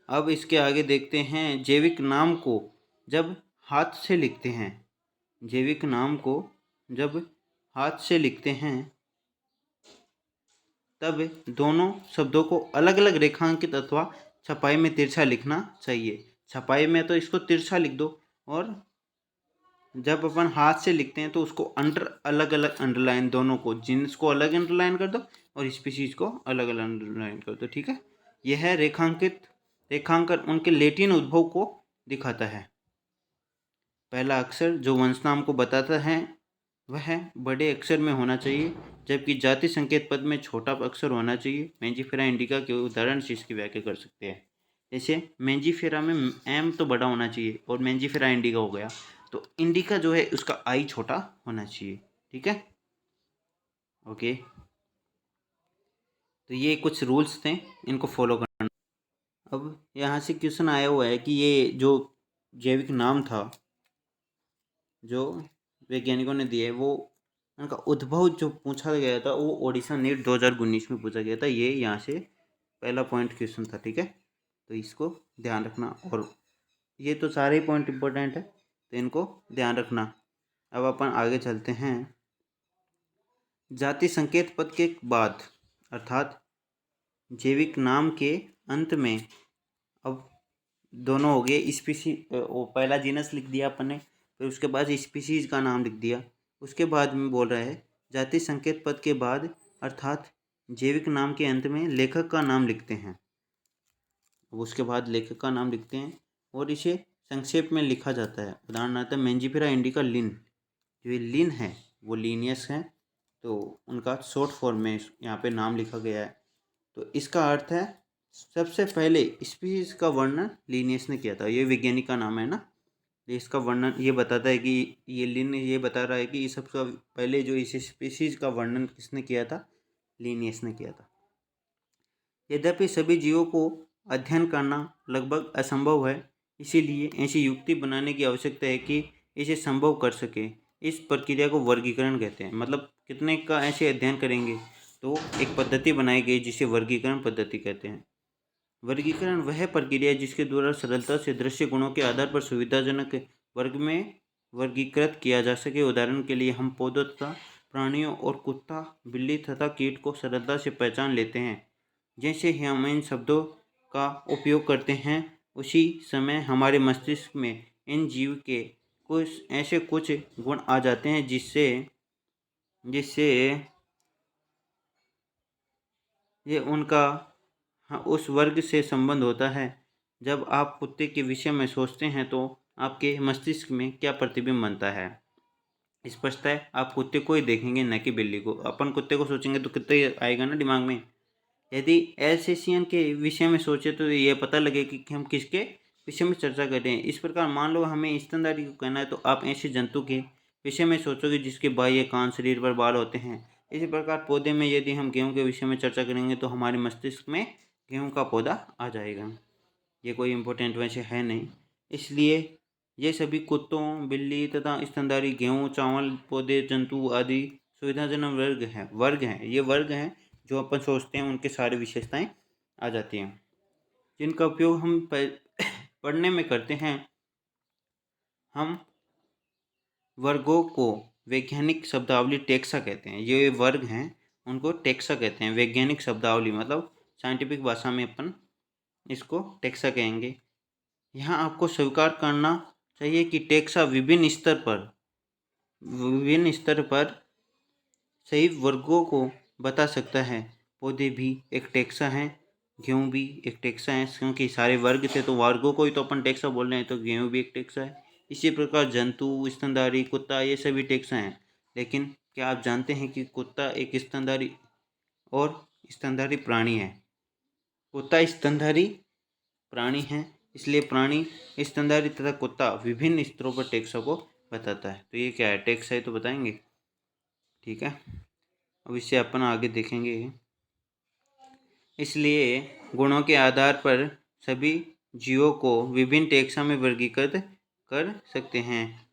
अब इसके आगे देखते हैं, जैविक नाम को जब हाथ से लिखते हैं, जैविक नाम को जब हाथ से लिखते हैं तब दोनों शब्दों को अलग अलग रेखांकित अथवा छपाई में तिरछा लिखना चाहिए। छपाई में तो इसको तिरछा लिख दो, और जब अपन हाथ से लिखते हैं तो उसको अलग अलग अंडरलाइन, दोनों को, जिन्स को अलग अंडरलाइन कर दो और स्पीशीज को अलग अलग अंडरलाइन कर दो। ठीक है, यह है रेखांकन उनके लैटिन उद्भव को दिखाता है। पहला अक्षर जो वंश नाम को बताता है वह बड़े अक्षर में होना चाहिए, जबकि जाति संकेत पद में छोटा अक्षर होना चाहिए। मेंजिफेरा इंडिका के उदाहरण से इसकी व्याख्या कर सकते हैं। जैसे मेंजिफेरा में एम तो बड़ा होना चाहिए और मेंजिफेरा इंडिका हो गया, तो इंडिका जो है उसका आई छोटा होना चाहिए। ठीक है, ओके। तो ये कुछ रूल्स थे, इनको फॉलो करना। अब यहाँ से क्वेश्चन आया हुआ है कि ये जो जैविक नाम था जो वैज्ञानिकों ने दिया है, वो उनका उद्भव जो पूछा गया था वो ओडिशा नीट 2019 में पूछा गया था। ये यहाँ से पहला पॉइंट क्वेश्चन था। ठीक है, तो इसको ध्यान रखना, और ये तो सारे ही पॉइंट इम्पोर्टेंट है, तो इनको ध्यान रखना। अब अपन आगे चलते हैं। जाति संकेत पद के बाद अर्थात जैविक नाम के अंत में अब दोनों हो गए स्पीसी, वो पहला जीनस लिख दिया अपन ने, फिर उसके बाद स्पीसीज का नाम लिख दिया। उसके बाद में बोल रहा है जाति संकेत पद के बाद अर्थात जैविक नाम के अंत में लेखक का नाम लिखते हैं। उसके बाद लेखक का नाम लिखते हैं और इसे संक्षेप में लिखा जाता है। उदाहरणार्थ मेंजिफेरा इंडिका लिन, जो ये लिन है वो लीनियस है, तो उनका शॉर्ट फॉर्म में यहाँ पे नाम लिखा गया है। तो इसका अर्थ है सबसे पहले स्पीशीज का वर्णन लीनियस ने किया था। ये वैज्ञानिक का नाम है ना, इसका वर्णन ये बताता है कि ये लिन ये बता रहा है कि इस सबसे पहले जो इस स्पीशीज का वर्णन किसने किया था, लीनियस ने किया था। यद्यपि सभी जीवों को अध्ययन करना लगभग असंभव है, इसीलिए ऐसी युक्ति बनाने की आवश्यकता है कि इसे संभव कर सके। इस प्रक्रिया को वर्गीकरण कहते हैं। मतलब कितने का ऐसे अध्ययन करेंगे, तो एक पद्धति बनाई गई जिसे वर्गीकरण पद्धति कहते हैं। वर्गीकरण वह प्रक्रिया है जिसके द्वारा सरलता से दृश्य गुणों के आधार पर सुविधाजनक वर्ग में वर्गीकृत किया जा सके। उदाहरण के लिए हम पौधों तथा प्राणियों और कुत्ता, बिल्ली तथा कीट को सरलता से पहचान लेते हैं। जैसे ही हम इन शब्दों का उपयोग करते हैं, उसी समय हमारे मस्तिष्क में इन जीव के कुछ गुण आ जाते हैं जिससे ये उनका उस वर्ग से संबंध होता है। जब आप कुत्ते के विषय में सोचते हैं तो आपके मस्तिष्क में क्या प्रतिबिंब बनता है। स्पष्ट है, आप कुत्ते को ही देखेंगे, न कि बिल्ली को। अपन कुत्ते को सोचेंगे तो कुत्ते आएगा ना दिमाग में। यदि एल्सेशियन के विषय में सोचे तो ये पता लगे कि हम किसके विषय में चर्चा कर रहे हैं। इस प्रकार मान लो हमें स्तनधारी को कहना है तो आप ऐसे जंतु के विषय में सोचोगे जिसके बाह्य कान, शरीर पर बाल होते हैं। इसी प्रकार पौधे में यदि हम गेहूं के विषय में चर्चा करेंगे तो हमारे मस्तिष्क में गेहूं का पौधा आ जाएगा। ये कोई इम्पोर्टेंट वैसे है नहीं, इसलिए ये सभी कुत्तों, बिल्ली तथा स्तनधारी, गेहूँ, चावल, पौधे, जंतु आदि सुविधाजनक वर्ग हैं। ये वर्ग हैं जो अपन सोचते हैं, उनके सारी विशेषताएं आ जाती हैं जिनका उपयोग हम पढ़ने में करते हैं। हम वर्गों को वैज्ञानिक शब्दावली टेक्सा कहते हैं। ये वर्ग हैं उनको टेक्सा कहते हैं। वैज्ञानिक शब्दावली मतलब साइंटिफिक भाषा में अपन इसको टेक्सा कहेंगे। यहाँ आपको स्वीकार करना चाहिए कि टेक्सा विभिन्न स्तर पर सही वर्गों को बता सकता है। पौधे भी एक टेक्सा हैं, गेहूँ भी एक टेक्सा है, क्योंकि सारे वर्ग थे तो वर्गों को ही तो अपन टेक्सा बोल रहे हैं, तो गेहूँ भी एक टेक्सा है। इसी प्रकार जंतु, स्तनधारी, कुत्ता, ये सभी टेक्सा हैं। लेकिन क्या आप जानते हैं कि कुत्ता एक स्तनधारी प्राणी है। कुत्ता स्तनधारी प्राणी है, इसलिए प्राणी स्तनधारी तथा कुत्ता विभिन्न स्तरों पर टेक्सा को बताता है। तो ये क्या है, टेक्सा है तो बताएंगे। ठीक है, अब इससे अपन आगे देखेंगे। इसलिए गुणों के आधार पर सभी जीवों को विभिन्न टेक्सा में वर्गीकृत कर सकते हैं।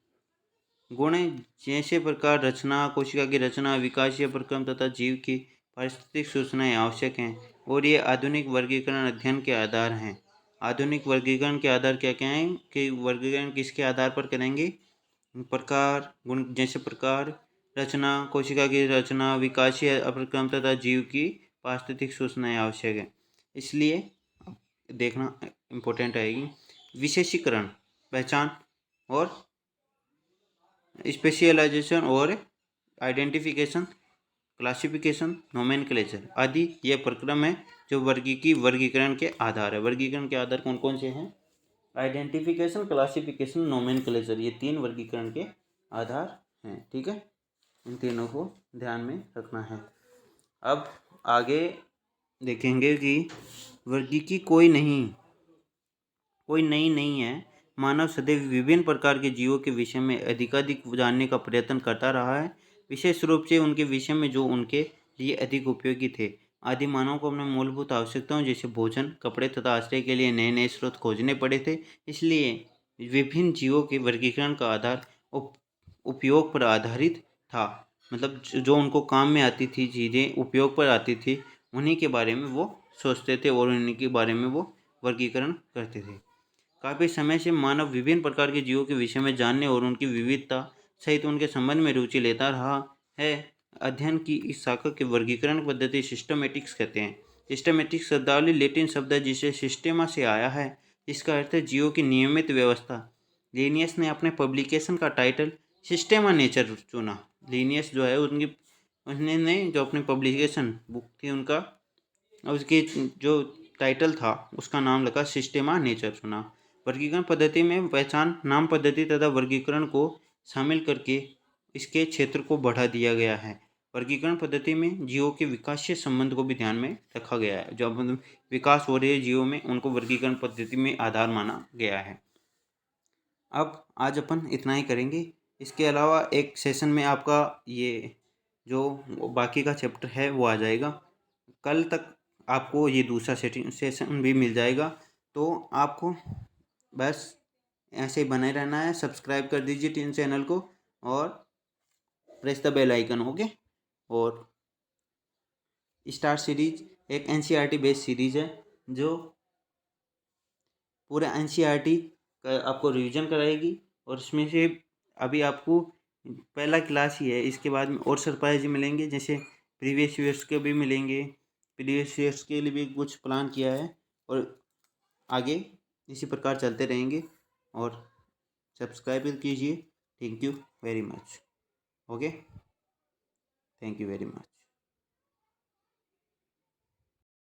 गुण जैसे प्रकार, रचना, कोशिका की रचना, विकासीय प्रक्रम तथा जीव की पारिस्थितिक सूचनाएं आवश्यक हैं और ये आधुनिक वर्गीकरण अध्ययन के आधार हैं। आधुनिक वर्गीकरण के आधार क्या क्या हैं कि वर्गीकरण किसके आधार पर करेंगे? प्रकार, गुण जैसे प्रकार, रचना, कोशिका की रचना, विकासीय प्रक्रम तथा जीव की पारिस्थितिक सूचनाएं आवश्यक है। इसलिए देखना इम्पोर्टेंट आएगी। विशेषीकरण, पहचान और स्पेशलाइजेशन और आइडेंटिफिकेशन, क्लासिफिकेशन, नोमेनक्लेचर आदि ये प्रक्रम है जो वर्गीकरण के आधार है। वर्गीकरण के आधार कौन कौन से हैं? आइडेंटिफिकेशन, क्लासिफिकेशन, नोमेनक्लेचर, ये 3 वर्गीकरण के आधार हैं। ठीक है, इन तीनों को ध्यान में रखना है। अब आगे देखेंगे कि वर्गीकी कोई नई नहीं है। मानव सदैव विभिन्न प्रकार के जीवों के विषय में अधिकाधिक जानने का प्रयत्न करता रहा है, विशेष रूप से उनके विषय में जो उनके लिए अधिक उपयोगी थे। आदि मानव को अपने मूलभूत आवश्यकताओं जैसे भोजन, कपड़े तथा आश्रय के लिए नए नए स्रोत खोजने पड़े थे। इसलिए विभिन्न जीवों के वर्गीकरण का आधार उपयोग पर आधारित था। मतलब जो उनको काम में आती थी चीज़ें, उपयोग पर आती थी, उन्हीं के बारे में वो सोचते थे और उन्हीं के बारे में वो वर्गीकरण करते थे। काफ़ी समय से मानव विभिन्न प्रकार के जीवों के विषय में जानने और उनकी विविधता सहित उनके संबंध में रुचि लेता रहा है। अध्ययन की इस शाखा के वर्गीकरण पद्धति सिस्टमेटिक्स कहते हैं। सिस्टमेटिक्स शब्दावली लैटिन शब्द है जिसे सिस्टेमा से आया है, जिसका अर्थ है जीवों की नियमित व्यवस्था। लिनियस ने अपने पब्लिकेशन का टाइटल सिस्टेमा नेचर चुना। लिनियस जो है उन्होंने जो अपनी पब्लिकेशन बुक थी उनका, उसकी जो टाइटल था उसका नाम लगा सिस्टेमा नेचर चुना। वर्गीकरण पद्धति में पहचान, नाम पद्धति तथा वर्गीकरण को शामिल करके इसके क्षेत्र को बढ़ा दिया गया है। वर्गीकरण पद्धति में जीवों के विकासीय संबंध को भी ध्यान में रखा गया है। जब विकास हो रहे जीवों में उनको वर्गीकरण पद्धति में आधार माना गया है। अब आज अपन इतना ही करेंगे। इसके अलावा एक सेशन में आपका ये जो बाकी का चैप्टर है वो आ जाएगा। कल तक आपको ये दूसरा सेशन भी मिल जाएगा। तो आपको बस ऐसे ही बने रहना है। सब्सक्राइब कर दीजिए चैनल को और press the bell icon. Okay. और स्टार सीरीज एक एनसीईआरटी बेस्ड सीरीज है जो पूरा एनसीईआरटी का आपको रिवीजन कराएगी और इसमें से अभी आपको पहला क्लास ही है। इसके बाद में और सरप्राइज मिलेंगे, जैसे प्रीवियस ईयर्स के भी मिलेंगे। प्रीवियस ईयर्स के लिए भी कुछ प्लान किया है और आगे इसी प्रकार चलते रहेंगे। और सब्सक्राइब कीजिए। Thank you very much. Okay, thank you very much.